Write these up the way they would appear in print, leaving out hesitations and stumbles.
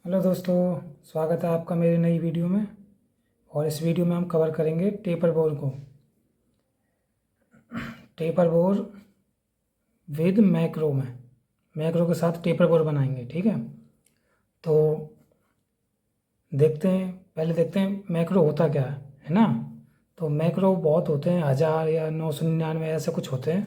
Hello दोस्तों, स्वागत है आपका मेरी नई वीडियो में। और इस वीडियो में हम कवर करेंगे टेपर बोर को। टेपर बोर विद मैक्रो के साथ टेपर बोर बनाएंगे। ठीक है, तो पहले देखते हैं मैक्रो होता क्या है ना। तो मैक्रो बहुत होते हैं, 1000 या 999 ऐसे कुछ होते हैं,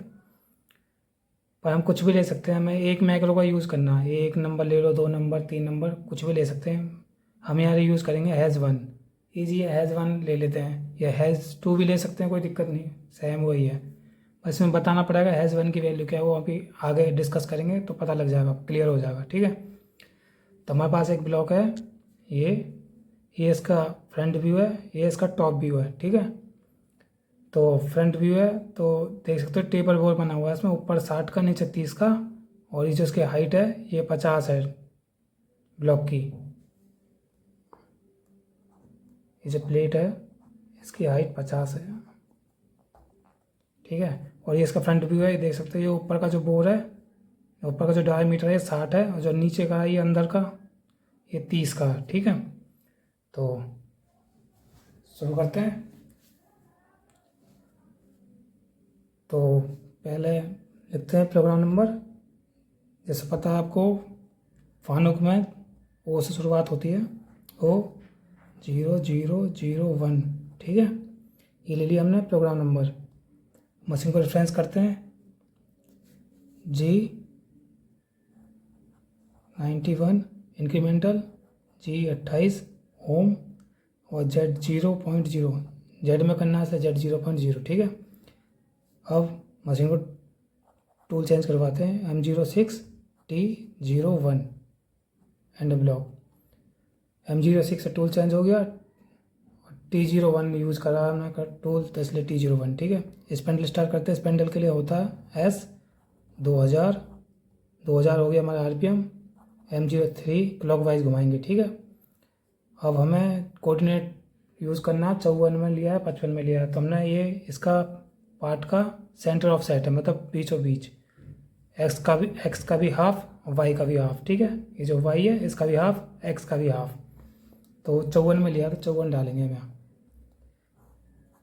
पर हम कुछ भी ले सकते हैं। हमें एक मैक्रो का यूज़ करना है, एक नंबर ले लो, 2 नंबर, 3 नंबर, कुछ भी ले सकते हैं। हम यहाँ यूज़ करेंगे हैज़ 1। ईजी हैज़ 1 ले लेते हैं, या हैज़ 2 भी ले सकते हैं, कोई दिक्कत नहीं, सेम वही है। बस इसमें बताना पड़ेगा हैज़ 1 की वैल्यू क्या है, वो अभी आगे डिस्कस करेंगे तो पता लग जाएगा, क्लियर हो जाएगा। ठीक है, तो हमारे पास एक ब्लॉक है, ये ये इसका फ्रंट व्यू है, ये इसका टॉप व्यू है। ठीक है, तो फ्रंट व्यू है तो देख सकते हो टेबल बोर्ड बना हुआ है, इसमें ऊपर 60 का, नीचे 30 का, और ये जो इसकी हाइट है ये 50 है ब्लॉक की। ये जो प्लेट है इसकी हाइट 50 है। ठीक है, और ये इसका फ्रंट व्यू है, ये देख सकते हो। ये ऊपर का जो बोर है, ऊपर का जो डायमीटर है 60 है, और जो नीचे का है ये अंदर का ये 30 का है। ठीक है, तो शुरू करते हैं। तो पहले लिखते हैं प्रोग्राम नंबर। जैसे पता है आपको, फानुक में ओ से शुरुआत होती है, O0001। ठीक है, ये ले लिया हमने प्रोग्राम नंबर। मशीन को रेफरेंस करते हैं, G91 इंक्रीमेंटल, G28 होम, और Z0.0 जेड में करना है, इसलिए Z0.0। ठीक है, अब मशीन को टूल चेंज करवाते हैं, M06T01 एंड ब्लॉक। M06 से टूल चेंज हो गया, T01 यूज़ करा हमने का टूल, तो इसलिए T01। ठीक है, स्पेंडल स्टार्ट करते हैं। स्पेंडल के लिए होता है S 2000 हो गया हमारा RPM। M03 क्लॉकवाइज घुमाएंगे। ठीक है, अब हमें कोऑर्डिनेट यूज़ करना, 54 में लिया है, 55 में लिया है, तो हमने ये इसका पार्ट का सेंटर ऑफ सेट है, मतलब बीचों बीच। एक्स का भी हाफ, वाई का भी हाफ। ठीक है, ये जो वाई है इसका भी हाफ, एक्स का भी हाफ। तो 54 में लिया तो 54 डालेंगे हम यहाँ।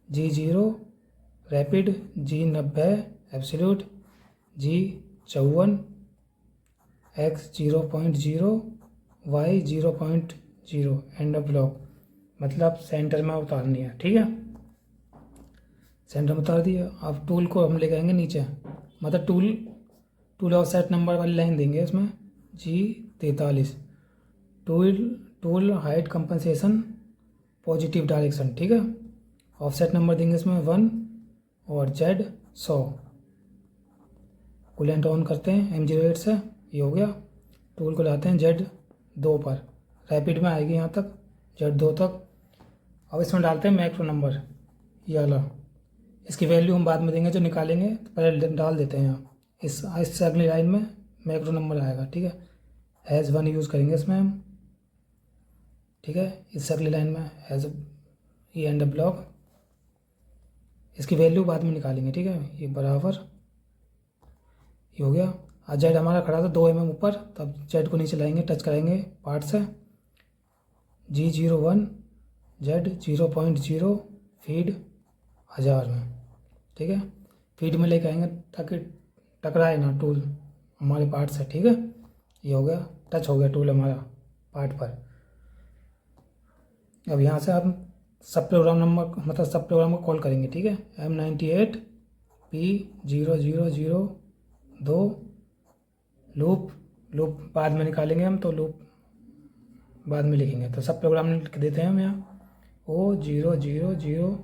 G0 rapid, G90 absolute, G54 X 0.0, Y 0.0 and block, मतलब सेंटर में उतारनी है। ठीक है, सेंटर में उतार दिया। अब टूल को हम ले जाएंगे नीचे, मतलब टूल ऑफ सेट नंबर वाली लाइन देंगे इसमें, G43 tool height compensation positive direction. ठीक है, ऑफसेट नंबर देंगे इसमें 1, और Z100। कूलेंट ऑन करते हैं M08 से, ये हो गया। टूल को लाते हैं Z2 पर, रैपिड में आएगी यहाँ तक, Z2 तक। अब इसमें डालते हैं मैक्रो नंबर, ये वाला। इसकी वैल्यू हम बाद में देंगे, जो निकालेंगे तो पहले डाल देते हैं यहाँ। इससे अगली लाइन में मैक्रो नंबर आएगा। ठीक है, हैज़ 1 यूज़ करेंगे इसमें हम। ठीक है, इससे अगली लाइन में हैज़ ये एंड ब्लॉक, इसकी वैल्यू बाद में निकालेंगे। ठीक है, ये बराबर, ये हो गया। और जेड हमारा खड़ा था 2 mm ऊपर, तब जेड को नीचे लाएंगे, टच कराएंगे पार्ट से। G01 Z0.0 फीड 1000 में। ठीक है, फीड में लेके आएंगे ताकि टकराए ना टूल हमारे पार्ट से। ठीक है, ये हो गया, टच हो गया टूल हमारा पार्ट पर। अब यहाँ से हम सब प्रोग्राम नंबर, मतलब सब प्रोग्राम को कॉल करेंगे। ठीक है, M98 P0002 लूप बाद में निकालेंगे हम, तो लूप बाद में लिखेंगे। तो सब प्रोग्राम लिख देते हैं हम यहाँ, O0002।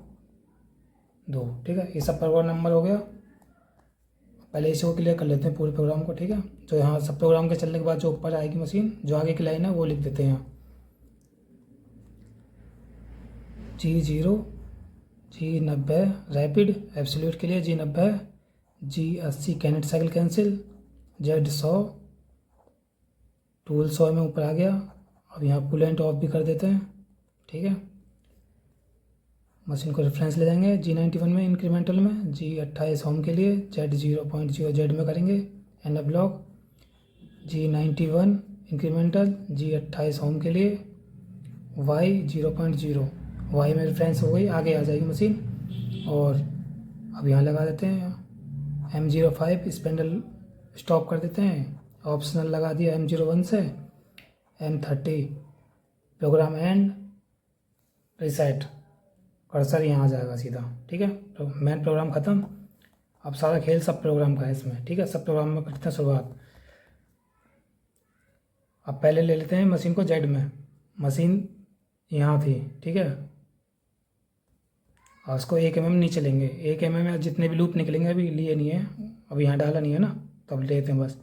ठीक है, ये सब प्रोग्राम नंबर हो गया। पहले इसी को क्लियर कर लेते हैं पूरे प्रोग्राम को। ठीक है, तो यहाँ सब प्रोग्राम के चलने के बाद जो ऊपर आएगी मशीन, जो आगे की लाइन है वो लिख देते हैं यहाँ। G0 G90 रैपिड एब्सोल्यूट के लिए G90, G80 cannot cycle cancel, Z100 tool 100 में ऊपर आ गया। अब यहाँ कूलेंट ऑफ भी कर देते हैं। ठीक है, मशीन को रेफरेंस ले जाएंगे G91 में इंक्रीमेंटल में, G28 होम के लिए, Z0.0 जेड में करेंगे एंड ब्लॉक। G91 इंक्रीमेंटल, जी 28 ओम के लिए, वाई 0.0, वाई में रेफरेंस हो गई, आगे आ जाएगी मशीन। और अब यहाँ लगा देते हैं M05, स्पेंडल स्टॉप कर देते हैं, ऑप्शनल लगा दिया M01 से, M30 programme and reset, cursor यहाँ आ जाएगा सीधा। ठीक है, तो मेन प्रोग्राम ख़त्म। अब सारा खेल सब प्रोग्राम का है इसमें। ठीक है, सब प्रोग्राम में करते हैं शुरुआत। अब पहले ले लेते हैं मशीन को जेड में। मशीन यहाँ थी, ठीक है, और उसको 1 mm नीचे लेंगे। 1 mm में जितने भी लूप निकलेंगे अभी लिए नहीं है, अभी यहाँ डाला नहीं है ना, तो अब लेते हैं बस।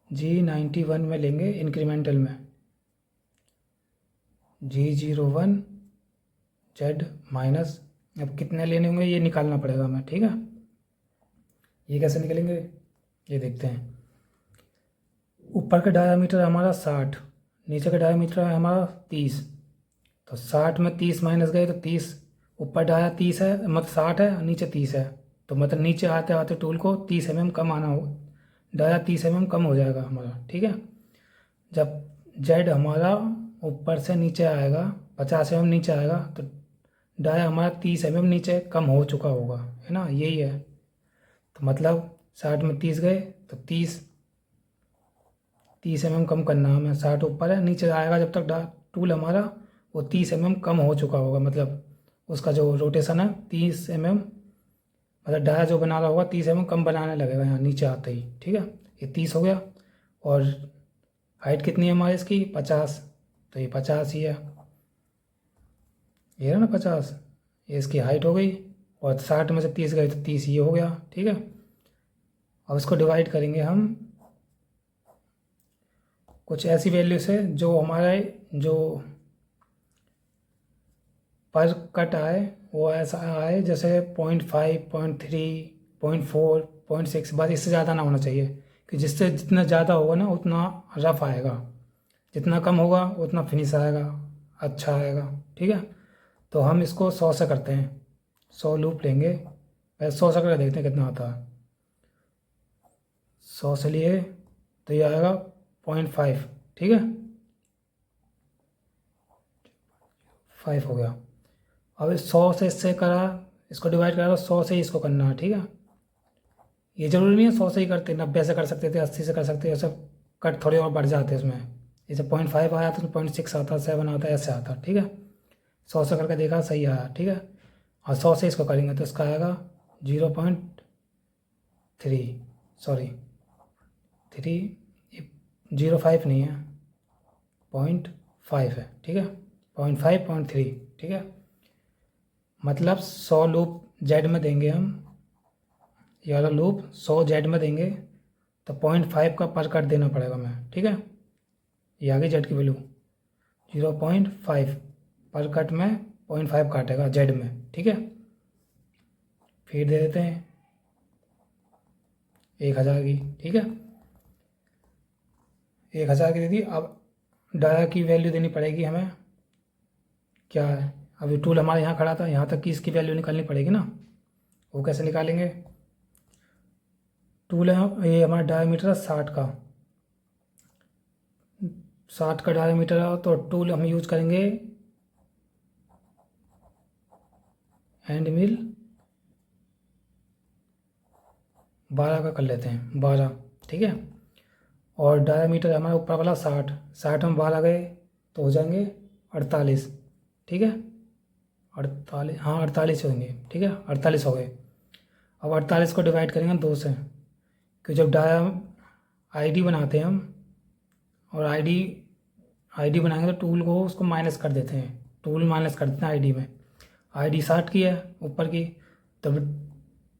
G91 में लेंगे इंक्रीमेंटल में, G01 जेड माइनस, अब कितने लेने होंगे ये निकालना पड़ेगा हमें। ठीक है, ये कैसे निकलेंगे ये देखते हैं। ऊपर का डायामीटर हमारा 60, नीचे का डायामीटर है हमारा 30, तो 60 में 30 माइनस गए तो 30, ऊपर डाया 30 है, मतलब 60 है, नीचे 30 है, तो मतलब नीचे आते आते टूल को 30 mm कम आना हो, डाया 30 mm कम हो जाएगा हमारा। ठीक है, जब जेड हमारा ऊपर से नीचे आएगा, 50 mm नीचे आएगा, तो डाया हमारा 30 mm नीचे कम हो चुका होगा, है ना, यही है। तो मतलब 60 में 30 गए तो 30 mm कम करना है हमें। 60 ऊपर है, नीचे आएगा जब तक टूल हमारा वो 30 mm कम हो चुका होगा, मतलब उसका जो रोटेशन है 30 mm, मतलब डाया जो बना रहा होगा 30 mm कम बनाने लगेगा यहाँ नीचे आते ही। ठीक है, ये 30 हो गया, और हाइट कितनी है हमारी इसकी 50, तो ये 50 ही है, ये है ना 50, ये इसकी हाइट हो गई, और 60 में से 30 गए तो 30 ये हो गया। ठीक है, अब इसको डिवाइड करेंगे हम कुछ ऐसी वैल्यू से जो हमारे जो पर कट आए वो ऐसा आए जैसे 0.5, 0.3, 0.4, 0.6, बस इससे ज़्यादा ना होना चाहिए, कि जिससे जितना ज़्यादा होगा ना उतना रफ आएगा, जितना कम होगा उतना फिनिश आएगा, अच्छा आएगा। ठीक है, तो हम इसको 100 से करते हैं, 100 लूप लेंगे, पहले 100 से करके देखते हैं कितना आता है। 100 से लिए तो ये आएगा 0.5, ठीक है, 5 हो गया। अब 100 से इससे करा, इसको डिवाइड करा तो 100 से ही इसको करना है। ठीक है, ये जरूरी नहीं है 100 से ही करते, 90 से कर सकते थे, 80 से कर सकते थे, ऐसे कट थोड़े और बढ़ जाते हैं इसमें। जैसे 0.5 आया तो 0.6 आता, 7 आता, ऐसे आता। ठीक है, 100 से करके देखा सही आया। ठीक है, और 100 से इसको करेंगे तो इसका आएगा 0.3, सॉरी 0.5 नहीं है, 0.5 है। ठीक है, 0.5, 0.3। ठीक है, मतलब 100 लूप जेड में देंगे हम, ये वाला लूप 100 जेड में देंगे तो 0.5 का पर कट देना पड़ेगा हमें। ठीक है, ये आ गई जेड की वैल्यू 0.5, पर कट में 0.5 काटेगा जेड में। ठीक है, फिर दे देते हैं 1000 की। ठीक है, 1000 की दे दी। अब डाया की वैल्यू देनी पड़ेगी हमें, क्या है, अभी टूल हमारे यहाँ खड़ा था, यहाँ तक की इसकी वैल्यू निकालनी पड़ेगी ना। वो कैसे निकालेंगे, टूल है ये हमारा डायमीटर है 60 का, 60 का डायमीटर है, तो टूल हम यूज करेंगे हैंड मिल 12 का कर लेते हैं, 12। ठीक है, और डायमीटर हमारा ऊपर वाला 60, 60 में 12 गए तो हो जाएंगे 48। ठीक है, 48, हाँ 48 होंगे। ठीक है, 48 हो गए। अब 48 को डिवाइड करेंगे 2 से, कि जब डाया आईडी बनाते हैं हम, और आईडी बनाएंगे तो टूल को उसको माइनस कर देते हैं, टूल माइनस कर देते हैं आईडी में। आईडी 60 की है ऊपर की, तब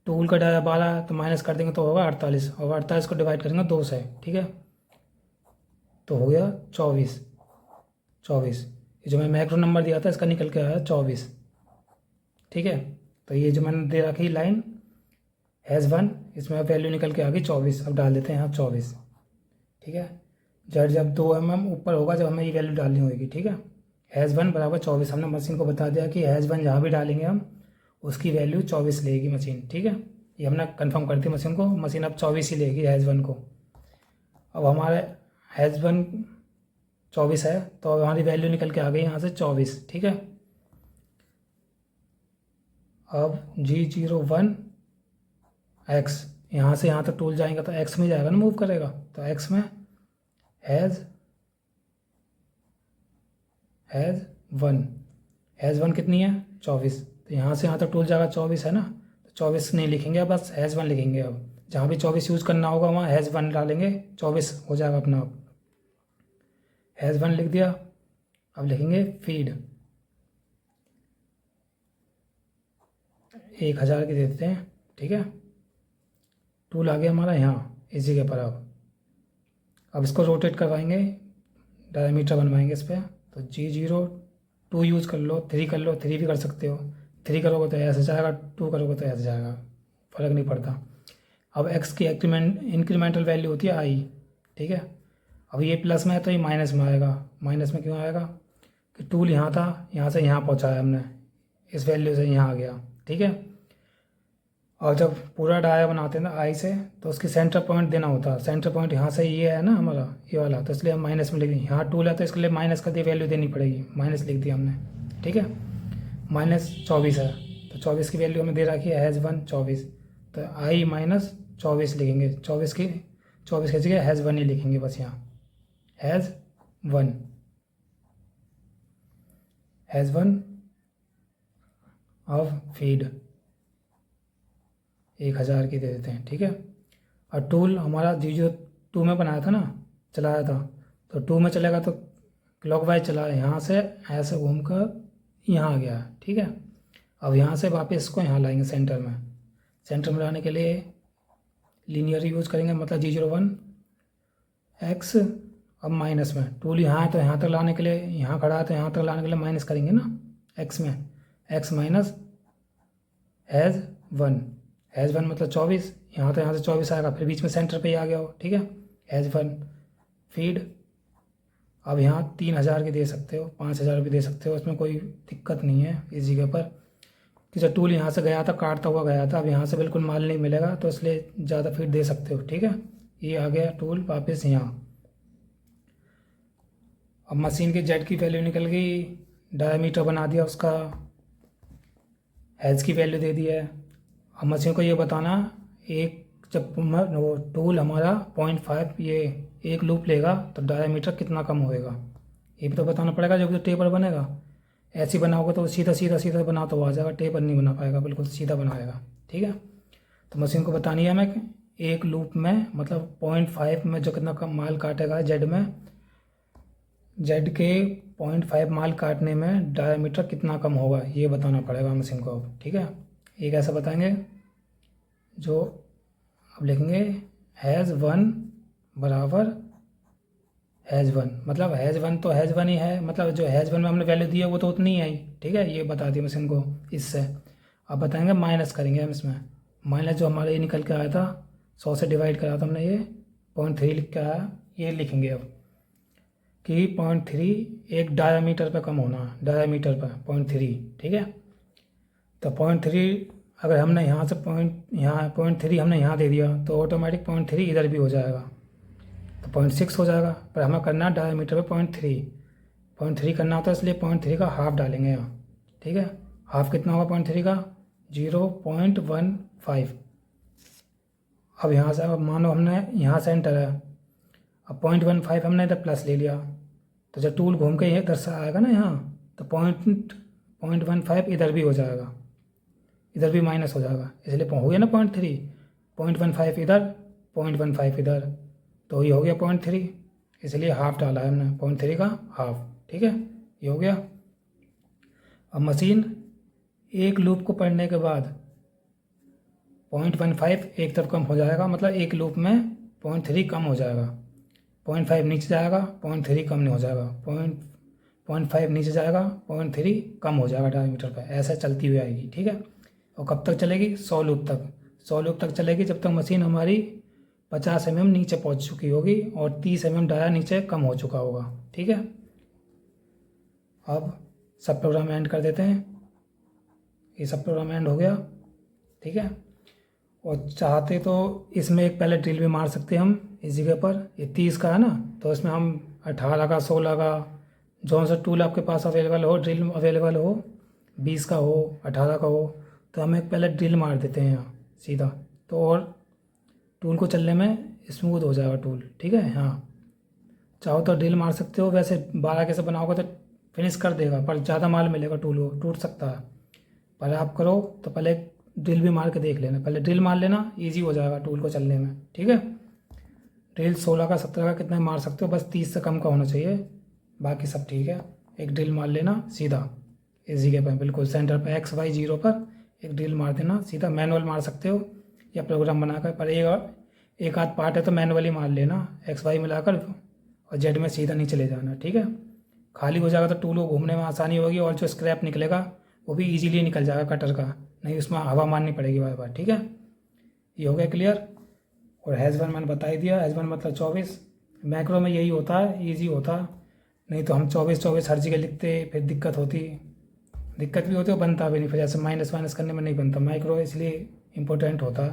टूल का डाया 12 तो माइनस कर देंगे तो होगा 48, और 48 को डिवाइड करेंगे 2 से। ठीक है, तो हो गया 24। ये जो मैं मैक्रो नंबर दिया था इसका निकल के आया 24। ठीक है, तो ये जो मैंने दे रखी लाइन #1, इसमें वैल्यू निकल के आ गई 24। अब डाल देते हैं यहाँ 24। ठीक है, जब 2 mm ऊपर होगा जब हमें ये वैल्यू डालनी होगी। ठीक है, #1 बराबर 24, हमने मशीन को बता दिया कि #1 जहाँ भी डालेंगे हम उसकी वैल्यू 24 लेगी मशीन। ठीक है, ये हमने कंफर्म कर दी मशीन को, मशीन अब 24 ही लेगी #1 को। अब हमारे हैज़ वन 24 है, तो अब हमारी वैल्यू निकल के आ गई यहाँ से 24, ठीक है। अब G01 X, यहाँ से यहाँ तक टूल जाएंगे तो X में जाएगा ना, मूव करेगा, तो X में हैज़ वन कितनी है 24, तो यहाँ से यहाँ तक टूल जाएगा 24 है ना, तो 24 नहीं लिखेंगे, बस हैज़ वन लिखेंगे। अब जहाँ भी 24 यूज़ करना होगा वहाँ हैज़ वन डालेंगे, 24 हो जाएगा अपना। अब हैज़ वन लिख दिया, अब लिखेंगे फीड 1000 की दे देते हैं, ठीक है। टूल आ गया हमारा यहाँ इस जगह पर। अब इसको रोटेट करवाएंगे, डायमीटर बनवाएंगे इस पर, तो G02 यूज़ कर लो, 3 कर लो, 3 भी कर सकते हो, 3 करोगे तो ऐसे जाएगा, 2 करोगे तो ऐसे जाएगा, फ़र्क नहीं पड़ता। अब x की इंक्रीमेंटल वैल्यू होती है i, ठीक है। अब ये प्लस में है तो ये माइनस में आएगा, माइनस में क्यों आएगा कि टूल यहाँ था, यहाँ से यहाँ पहुँचाया हमने, इस वैल्यू से यहाँ आ गया, ठीक है। और जब पूरा डाया बनाते हैं ना आई से, तो उसकी सेंटर पॉइंट देना होता है, सेंटर पॉइंट यहाँ से ये है ना हमारा, ये वाला, तो इसलिए हम माइनस में लिख देंगे। यहाँ टूल है तो इसके लिए माइनस का वैल्यू देनी पड़ेगी, माइनस लिख दिया हमने, ठीक है। -24 है, तो 24 की वैल्यू हमें दे रखी है हैज़ वन 24, तो i -24 लिखेंगे, 24 की जगह हैज़ वन ही लिखेंगे बस, यहाँ हैज़ वन ऑफ फीड 1000 की दे देते हैं, ठीक है। और टूल हमारा G02 में बनाया था ना, चलाया था, तो 2 में चलेगा तो क्लॉकवाइज चला, यहाँ से ऐसे घूम कर यहाँ आ गया, ठीक है। अब यहाँ से वापस इसको यहाँ लाएंगे सेंटर में लाने के लिए लीनियर यूज़ करेंगे, मतलब G01 X। अब माइनस में टूल यहाँ है तो यहाँ तक लाने के लिए, यहाँ खड़ा है तो यहाँ तक लाने के लिए माइनस करेंगे ना, X में X माइनस हैज़ वन मतलब 24, यहाँ तो यहाँ से 24 आएगा, फिर बीच में सेंटर पे ही आ गया हो, ठीक है। हैज़ वन फीड, अब यहाँ 3000 की दे सकते हो, 5000 भी दे सकते हो, उसमें कोई दिक्कत नहीं है इस जगह पर, कि जब टूल यहाँ से गया था काटता हुआ गया था, अब यहाँ से बिल्कुल माल नहीं मिलेगा, तो इसलिए ज़्यादा फीड दे सकते हो, ठीक है। ये आ गया टूल वापस यहाँ। अब मशीन के जेड की वैल्यू निकल गई, डायमीटर बना दिया उसका, हैज़ की वैल्यू दे दी है। अब मशीन को ये बताना, एक जब वो टूल हमारा 0.5 ये एक लूप लेगा तो डायमीटर कितना कम होएगा, ये भी तो बताना पड़ेगा। जब तो टेपर बनेगा, ऐसे बनाओगे तो सीधा बना तो आ जाएगा, टेपर नहीं बना पाएगा, बिल्कुल सीधा बनाएगा, ठीक है। तो मशीन को बतानी है हमें एक लूप में, मतलब 0.5 में जो कितना कम माल काटेगा जेड में, जेड के 0.5 माल काटने में डायमीटर कितना कम होगा, ये बताना पड़ेगा मशीन को अब, ठीक है। ये कैसे बताएंगे, जो अब लिखेंगे हैज़ वन बराबर हैज़ वन, मतलब हैज़ वन तो हैज़ वन ही है, मतलब जो हैज़ वन में हमने वैल्यू दी है वो तो उतनी ही आई, ठीक है। ये बता दिया मशीन को इससे। अब बताएंगे माइनस करेंगे हम इसमें, माइनस जो हमारा ये निकल के आया था 100 से डिवाइड करा था हमने, ये 0.3 लिख के आया, ये लिखेंगे अब कि 0.3 एक डायमीटर पे कम होना, डायमीटर पर 0.3, ठीक है। तो 0.3 अगर हमने यहाँ से यहाँ 0.3 हमने यहाँ दे दिया तो ऑटोमेटिक 0.3 इधर भी हो जाएगा, तो 0.6 हो जाएगा, पर हमें करना है डायमीटर पे 0.3 करना होता है, इसलिए 0.3 का हाफ डालेंगे यहाँ, ठीक है। हाफ कितना होगा 0.3 का, 0.15। अब यहाँ से, अब मानो हमने यहाँ सेंटर है, अब 0.15 हमने इधर प्लस ले लिया, तो जब टूल घूम के इधर से आएगा ना यहाँ, तो 0.15 इधर भी हो जाएगा, इधर भी माइनस हो जाएगा, इसलिए हो गया ना 0.3, 0.15 इधर 0.15 इधर, तो ये हो गया 0.3, इसलिए हाफ डाला है हमने, 0.3 का हाफ, ठीक है, ये हो गया। अब मशीन एक लूप को पढ़ने के बाद 0.15 एक तरफ कम हो जाएगा, मतलब एक लूप में 0.3 कम हो जाएगा, 0.5 नीचे जाएगा, 0.3 कम नहीं हो जाएगा, 0.5 नीचे जाएगा, 0.3 कम हो जाएगा डायमीटर पर, ऐसा चलती हुई आएगी, ठीक है। और कब तक चलेगी, 100 लूप तक, 100 लूप तक चलेगी, जब तक मशीन हमारी 50 mm नीचे पहुंच चुकी होगी और 30 mm डाया नीचे कम हो चुका होगा, ठीक है। अब सब प्रोग्राम एंड कर देते हैं, ये सब प्रोग्राम एंड हो गया, ठीक है। और चाहते तो इसमें एक पहले ड्रिल भी मार सकते हैं हम, इस जगह पर ये 30 का है ना, तो इसमें हम 18 का, 16 का, जौन सा टूल आपके पास अवेलेबल हो, ड्रिल अवेलेबल हो, 20 का हो, 18 का हो, तो हम एक पहले ड्रिल मार देते हैं यहाँ सीधा, तो और टूल को चलने में स्मूथ हो जाएगा टूल। ठीक है, हाँ, चाहो तो ड्रिल मार सकते हो, वैसे 12 के से बनाओगे तो फिनिश कर देगा, पर ज़्यादा माल मिलेगा, टूल वो टूट सकता है। पर आप करो तो पहले एक ड्रिल भी मार के देख लेना, पहले ड्रिल मार लेना, ईजी हो जाएगा टूल को चलने में। ठीक है, ड्रिल 16 का, 17 का कितना मार सकते हो, बस 30 से कम का होना चाहिए, बाकी सब ठीक है। एक ड्रिल मार लेना सीधा इस जगह पर, बिल्कुल सेंटर पर XY0 पर एक ड्रिल मार देना सीधा। मैनुअल मार सकते हो या प्रोग्राम बनाकर, पर एक आध पार्ट है तो मैनुअली मार लेना, XY मिलाकर, और जेड में सीधा नहीं चले जाना। ठीक है, खाली हो जाएगा तो टूल को घूमने में आसानी होगी, और जो स्क्रैप निकलेगा वो भी इजीली निकल जाएगा कटर का, नहीं उसमें हवा मारनी पड़ेगी बार बार। ठीक है, ये हो गया क्लियर। और हैज़ वन मैंने बता ही दिया, हैज़ वन मतलब 24। मैक्रो में यही होता है, ईजी होता, नहीं तो हम 24 हर जगह लिखते, फिर दिक्कत होती, दिक्कत भी होती और बनता भी नहीं, फिर ऐसे माइनस माइनस करने में नहीं बनता। माइक्रो इसलिए इम्पोर्टेंट होता।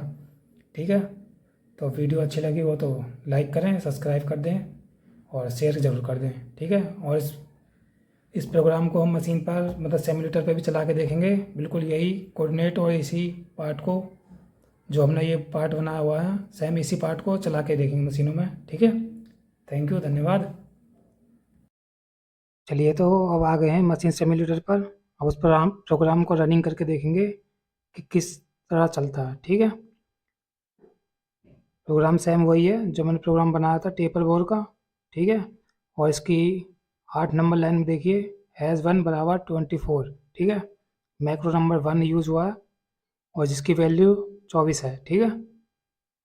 ठीक है, तो वीडियो अच्छी लगी हो तो लाइक करें, सब्सक्राइब कर दें और शेयर ज़रूर कर दें। ठीक है, और इस प्रोग्राम को हम मशीन पर मतलब सिम्युलेटर पे भी चला के देखेंगे, बिल्कुल यही कोऑर्डिनेट और इसी पार्ट को, जो हमने ये पार्ट बनाया हुआ है, सेम इसी पार्ट को चला के देखेंगे मशीनों में। ठीक है, थैंक यू, धन्यवाद। चलिए, तो अब आ गए हैं मशीन सिम्युलेटर पर। अब उस प्रोग्राम को रनिंग करके देखेंगे कि किस तरह चलता है। ठीक है, प्रोग्राम सेम वही है जो मैंने प्रोग्राम बनाया था टेपर बोर का। ठीक है, और इसकी 8 नंबर लाइन में देखिए, हैज़ वन बराबर 24। ठीक है, मैक्रो नंबर 1 यूज़ हुआ है और जिसकी वैल्यू 24 है। ठीक है,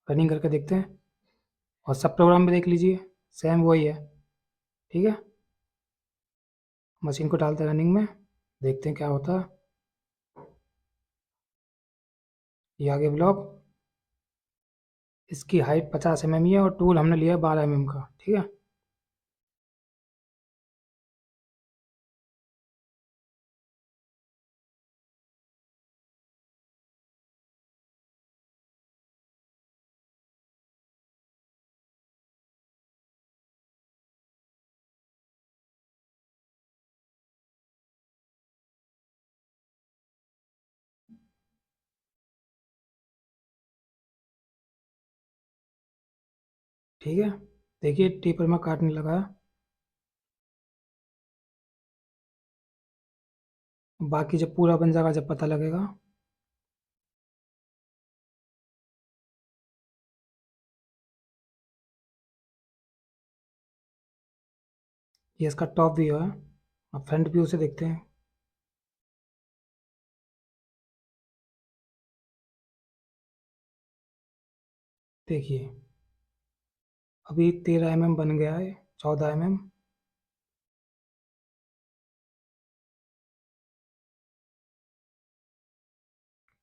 रनिंग करके देखते हैं, और सब प्रोग्राम भी देख लीजिए, सेम वही है। ठीक है, मशीन को डालते हैं रनिंग में, देखते हैं क्या होता है। ये आगे ब्लॉक, इसकी हाइट 50 mm ही है और टूल हमने लिया 12 mm का। ठीक है, ठीक है, देखिए टीपर में काटने लगा है। बाकी जब पूरा बन जाएगा, जब पता लगेगा। ये इसका टॉप व्यू है, अब फ्रंट व्यू से देखते हैं। देखिए, अभी 13 mm बन गया है, 14 mm।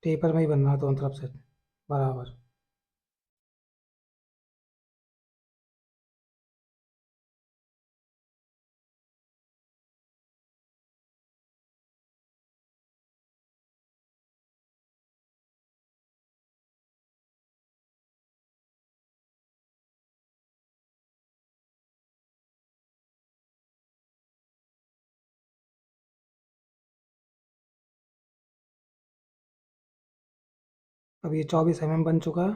टेपर में ही बनना है दोनों तरफ से बराबर। अब ये 24 mm बन चुका है।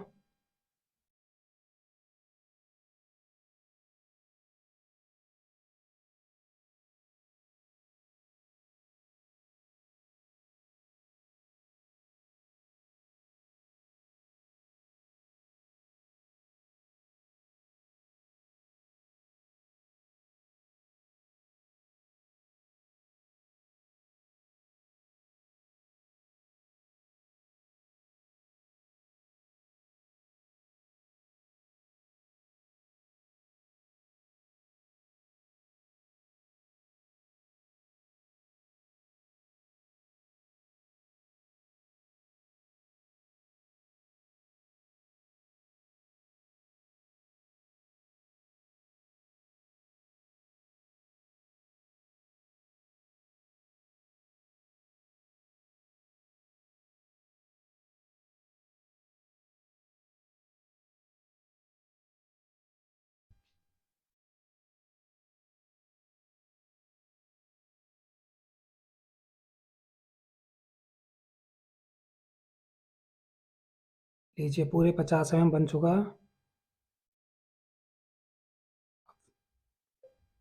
लीजिए पूरे 50 बन चुका।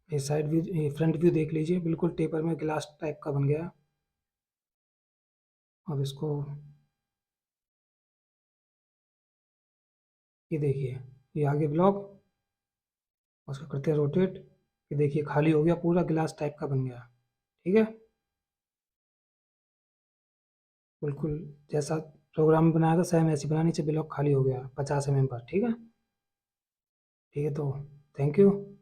ये साइड व्यू, ये फ्रंट व्यू देख लीजिए, बिल्कुल टेपर में गिलास टाइप का बन गया। अब इसको, ये देखिए, ये आगे ब्लॉक, उसको करते हैं रोटेट। ये देखिए खाली हो गया, पूरा गिलास टाइप का बन गया। ठीक है, बिल्कुल जैसा प्रोग्राम में बनाया था सेम ऐसे बनानी चाहिए। ब्लॉक खाली हो गया 50 mm पर। ठीक है, ठीक है, तो थैंक यू।